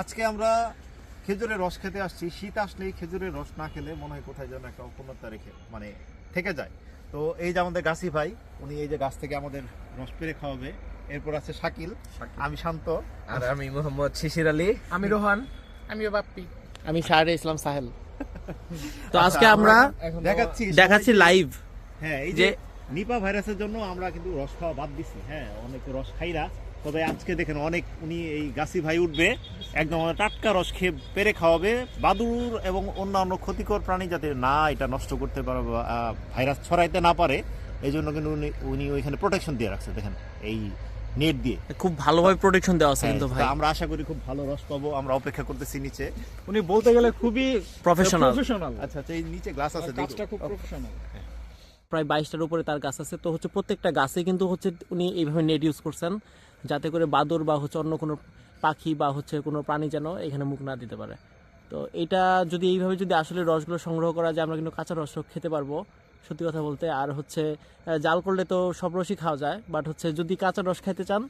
আজকে আমরা খেজুরের রস খেতে আসছি। শীত আসলেই খেজুরের রস না খেলে মনে হয় কোথায় যেন একটা অপূর্ণতা রেখে মানে থেকে যায়। তো এই যে আমাদের গাছি ভাই, উনি এই যে গাছ থেকে আমাদের রস পেরে খাওয়াবে। এরপর আছে শাকিল, আমি শান্ত, আর আমি মোহাম্মদ শিশির আলী, আমি রোহান, আমিও বাপ্পি, আমি শাহরে ইসলাম সাহেল। তো আজকে আমরা দেখাচ্ছি লাইভ। হ্যাঁ, এই যে নিপা ভাইরাসের জন্য আমরা কিন্তু রস খাওয়া বাদ দিছি। হ্যাঁ, অনেক রস খাইরা, তবে আজকে দেখেন অনেক উনি এই গাছি ভাই উঠবে একদম টাটকা রস খেয়ে পেরে খাওয়াবে। বাদুড় এবং অন্যান্য ক্ষতিকর প্রাণী যাতে না এটা নষ্ট করতে পারে বা ভাইরাস ছড়াইতে না পারে, এই জন্য কিন্তু উনি ওইখানে প্রোটেকশন দিয়ে রাখছে। দেখেন এই নেট দিয়ে খুব ভালোভাবে প্রোটেকশন দেওয়া আছে কিন্তু ভাই। আমরা আশা করি খুব ভালো রস পাবো। আমরা অপেক্ষা করতেছি নিচে। উনি বলতে গেলে খুবই প্রফেশনাল। আচ্ছা আচ্ছা, এই নিচে গ্লাস আছে, কাজটা খুব প্রফেশনাল। প্রায় 22টার উপরে তার গাছ আছে। তো হচ্ছে প্রত্যেকটা গাছে কিন্তু হচ্ছে উনি এইভাবে নেট ইউজ করছেন, যাতে করে বাদর বা হচ্ছে অন্য কোনো পাখি বা হচ্ছে কোনো প্রাণী যেন এখানে মুখ না দিতে পারে। তো এটা যদি এইভাবে যদি আসলে রসগুলো সংগ্রহ করা যায়, আমরা কিন্তু কাঁচা রস খেতে পারবো সত্যি কথা বলতে। আর হচ্ছে জাল করলে তো সব রসই খাওয়া যায়, বাট হচ্ছে যদি কাঁচা রস খেতে চান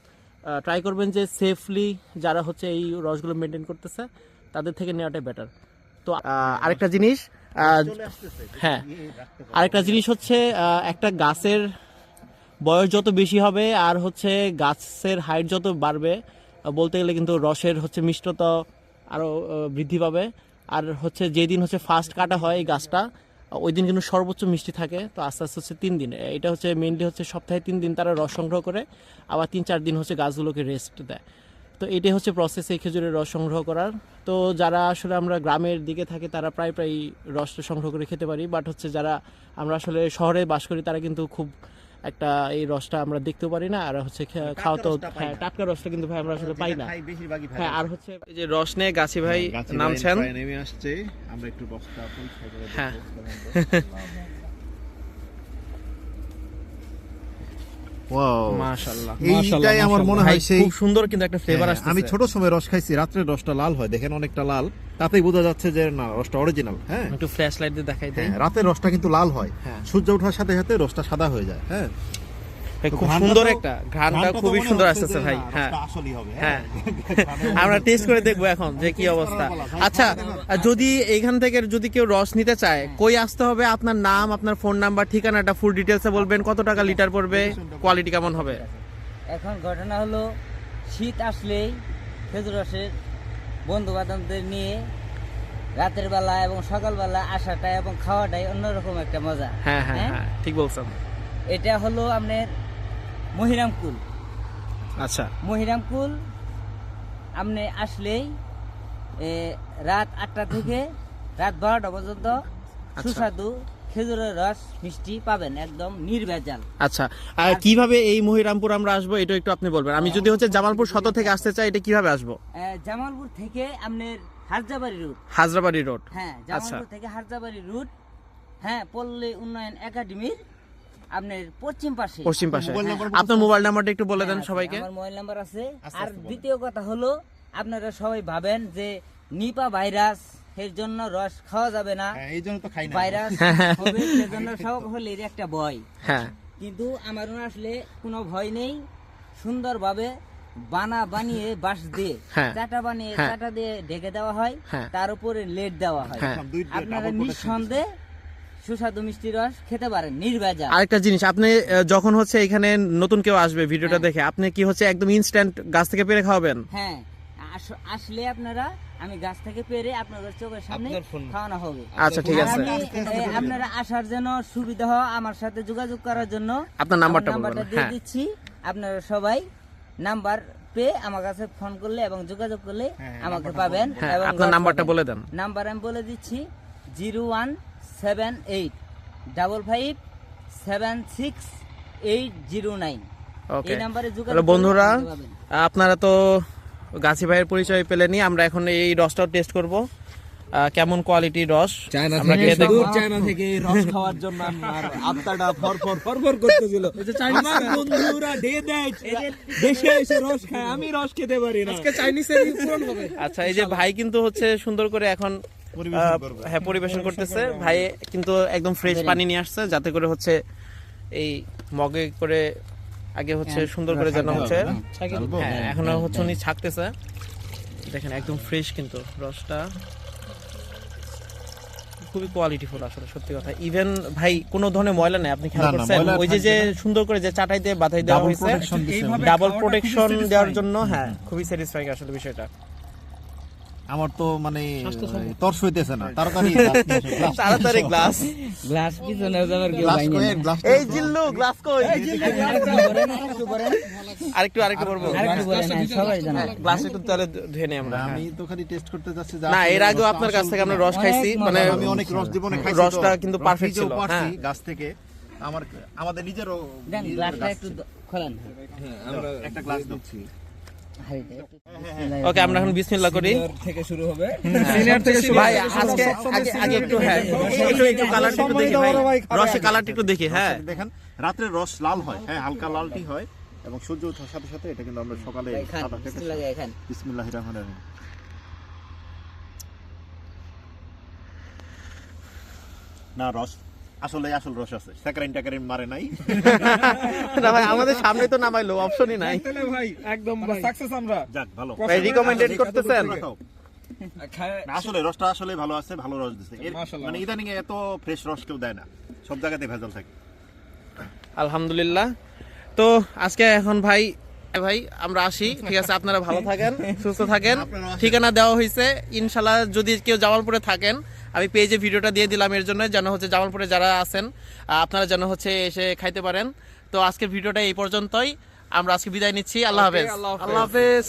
ট্রাই করবেন যে সেফলি যারা হচ্ছে এই রসগুলো মেনটেন করতেছে তাদের থেকে নেওয়াটাই বেটার। তো আরেকটা জিনিস, হ্যাঁ আরেকটা জিনিস হচ্ছে একটা গাছের বয়স যত বেশি হবে আর হচ্ছে গাছের হাইট যত বাড়বে, বলতে গেলে কিন্তু রসের হচ্ছে মিষ্টতা আরও বৃদ্ধি পাবে। আর হচ্ছে যেদিন হচ্ছে ফার্স্ট কাটা হয় এই গাছটা, ওই দিন কিন্তু সর্বোচ্চ মিষ্টি থাকে। তো আস্তে আস্তে হচ্ছে 3 দিন, এটা হচ্ছে মেইনলি হচ্ছে সপ্তাহে 3 দিন তারা রস সংগ্রহ করে, আবার 3-4 দিন হচ্ছে গাছগুলোকে রেস্ট দেয়। তো এটাই হচ্ছে প্রসেস এই খেজুরের রস সংগ্রহ করার। তো যারা আসলে আমরা গ্রামের দিকে থাকি তারা প্রায় রসটা সংগ্রহ করে খেতে পারি, বাট হচ্ছে যারা আমরা আসলে শহরে বাস করি তারা কিন্তু খুব একটা এই রসটা আমরা দেখতেও পারি না। আর হচ্ছে খাওয়া তো হ্যাঁ টাটকা রসটা কিন্তু ভাই আমরা আসলে পাই না। হ্যাঁ, আর হচ্ছে এই যে রস নিয়ে গাছি ভাই নামছেন, নেমে আসছে। আমরা একটু রসটা পরীক্ষা করে দেখব। হ্যাঁ ওয়াও, মাশাআল্লাহ এইটাই আমার মনে হয় সেই খুব সুন্দর কিন্তু একটা ফ্লেভার আসছে। আমি ছোট সময় রস খাইছি, রাত্রে রসটা লাল হয়, দেখেন অনেকটা লাল, তাতেই বোঝা যাচ্ছে যে না রসটা অরিজিনাল। হ্যাঁ, একটু ফ্ল্যাশ লাইট দিয়ে দেখাই দেই। রাতের রসটা কিন্তু লাল হয়, হ্যাঁ। সূর্য ওঠার সাথে সাথে রসটা সাদা হয়ে যায়। হ্যাঁ, খুব সুন্দর একটা ঘ্রাণটা খুবই সুন্দর আসতেছে ভাই। হ্যাঁ আসলেই হবে। হ্যাঁ আমরা টেস্ট করে দেখবো এখন যে কি অবস্থা। আচ্ছা, যদি এইখান থেকে যদি কেউ রস নিতে চায়, কই আসতে হবে? আপনার নাম, আপনার ফোন নাম্বার, ঠিকানাটা ফুল ডিটেলসে বলবেন। কত টাকা লিটার পড়বে, কোয়ালিটি কেমন হবে? এখন ঘটনা হলো শীত আসলেই খেজুর রসের বন্ধু বান্ধবদের নিয়ে রাতের বেলা এবং সকালবেলা আসাটা এবং খাওয়াটাই অন্যরকম একটা মজা। হ্যাঁ হ্যাঁ হ্যাঁ, ঠিক বলছেন। এটা হলো আপনার মহিরামকুল। আচ্ছা, মহিরামকুল আপনি আসলেই রাত 8টা থেকে রাত 12টা পর্যন্ত সুস্বাদু খেজুরের রস মিষ্টি পাবেন, একদম নির্ভেজাল। আচ্ছা, আর কিভাবে এই মহিরামপুর আমরা আসবো এটা একটু আপনি বলবেন। আমি যদি হচ্ছে জামালপুর সদর থেকে আসতে চাই, এটা কিভাবে আসবো? জামালপুর থেকে আপনার হাজারবাড়ি রুট। হাজরাবাড়ি রোড। হ্যাঁ, জামালপুর থেকে হাজারবাড়ি রুট। হ্যাঁ, পল্লী উন্নয়ন একাডেমির আপনার পশ্চিম পাশে। আপনার মোবাইল নাম্বারটা একটু বলে দেন সবাইকে। আমার মোবাইল নাম্বার আছে। আর দ্বিতীয় কথা হলো, আপনারা সবাই ভাবেন যে নিপা ভাইরাস এর জন্য রস খাওয়া যাবে না, এই জন্য তো খাই না। ভাইরাস হবে সেজন্য সব হলে এর একটা ভয়। হ্যাঁ, কিন্তু আমার আসলে কোনো ভয় নেই। সুন্দরভাবে বানিয়ে বাঁশ দিয়ে চাটা বানিয়ে চাটা দিয়ে ঢেকে দেওয়া হয়, তার উপরে লেট দেওয়া হয়। আপনারা নিঃসন্দেহে সুস্বাদু মিষ্টি রস খেতে পারেন নির্ভেজাল। আরেকটা জিনিস, আপনি যখন হচ্ছে এখানে নতুন কেউ আসবে ভিডিওটা দেখে, আপনি কি হচ্ছে একদম ইনস্ট্যান্ট গাছ থেকে পেরে খাওয়াবেন? হ্যাঁ, আসলে আপনারা আমি গাছ থেকে পেরে আপনাদের চোখের সামনে খাওয়ানো হবে। আচ্ছা, ঠিক আছে। আপনারা আসার জন্য সুবিধা হয় আমার সাথে যোগাযোগ করার জন্য আপনার নাম্বারটা দিয়ে দিচ্ছি। আপনারা সবাই নাম্বার পেয়ে আমার কাছে ফোন করলে এবং যোগাযোগ করলে আমাকে পাবেন। এবং আপনার নাম্বারটা বলে দেন। নাম্বার আমি বলে দিচ্ছি 01785768009। এই নাম্বারে যোগাযোগ। বন্ধুরা, আপনারা তো গাছি ভাইয়ের পরিচয় পেলেনি, আমরা এখন এই রসটাও টেস্ট করব কেমন কোয়ালিটির রস। আমরা খেয়ে দেখব। চায়না থেকে রস খাওয়ার জন্য আমার আত্মাটা ফরফর করতেছিল। আমার বন্ধুরা দেশে এসে রস খায়, আমি রস খেতে পারি না। আজকে চাইনিজের পূরণ হবে। আচ্ছা, এই যে ভাই কিন্তু হচ্ছে সুন্দর করে এখন পরিবেশন করতেছে। ভাই কিন্তু একদম ফ্রেশ পানি নিয়ে আসছে, যাতে করে হচ্ছে এই মগে করে আগে হচ্ছে সুন্দর করে যেন হচ্ছে। হ্যাঁ, এখন হচ্ছে উনি ছাকতেছে। দেখেন একদম ফ্রেশ কিন্তু রসটা খুবই কোয়ালিটিফুল আসলে সত্যি কথা। ইভেন ভাই কোনো ধরনের ময়লা নেই, আপনি খেয়াল না, না, করছেন ময়লা ওই যে যে সুন্দর করে যে চাটাই দিয়ে বাধাই দেওয়া হয়েছে ডাবল প্রোটেকশন দেওয়ার জন্য, হ্যাঁ খুবই স্যাটিসফাইং আসলে বিষয়টা। আমার তো মানে তর্স হইতেছে না, তাড়াতাড়ি তাড়াতাড়ি গ্লাস গ্লাস পিছনে যাবার কেউ বাইনে না। এই জিল্লু গ্লাস কই, আরেকটু বলবো আরেকটু বলেন, হ্যাঁ, সবাই জানে। গ্লাস একটু তাহলে ধুয়ে নেই আমরা। আমি তো খালি টেস্ট করতে যাচ্ছি। না এর আগেও আপনার কাছ থেকে আমরা রস খাইছি, মানে আমি অনেক রস জীবনে খাইছি, রসটা কিন্তু পারফেক্ট ছিল। হ্যাঁ গাছ থেকে আমাদের নিজেরও দেন গ্লাসটা একটু খোলেন। একটা গ্লাস দিচ্ছি। ওকে আমরা এখন বিসমিল্লাহ করি। থেকে শুরু হবে, সিনিয়র থেকে শুরু। ভাই আজকে আগে একটু হ্যাঁ একটু কালারটা একটু দেখি ভাই, রসের কালারটা একটু দেখি। হ্যাঁ দেখেন রাত্রে রস লাল হয়, হ্যাঁ হালকা লালটি হয় এবং সূর্য ওঠার সাথে সাথে এটা কিন্তু আমরা সকালে সাদা খেতে। বিসমিল্লাহির রহমানির রহিম। না রস আসল রস আছে, স্যাকারিন টাকারিন মারে নাই। না ভাই আমাদের সামনে তো নামাইলো, অপশনই নাই। তাহলে ভাই একদম সাকসেস আমরা। যাক ভালো ভাই রিকমেন্ডেড করতেছেন? না, আসলে রসটা আসলে ভালো আছে, ভালো রস দিছে। মানে ইদানিং এত ফ্রেশ রস কেউ দেয় না, সব জায়গাতে ভেজাল থাকে। আলহামদুলিল্লাহ। তো আজকে এখন ভাই আমরা আসি, ঠিক আছে? আপনারা ভালো থাকেন, সুস্থ থাকেন। ঠিকানা দেওয়া হয়েছে, ইনশাল্লাহ যদি কেউ জামালপুরে থাকেন আমি পেজে ভিডিওটা দিয়ে দিলাম এর জন্য, যেন হচ্ছে জামালপুরে যারা আছেন আপনারা যেন হচ্ছে এসে খাইতে পারেন। তো আজকের ভিডিওটা এই পর্যন্তই, আমরা আজকে বিদায় নিচ্ছি। আল্লাহ হাফেজ। আল্লাহ হাফেজ।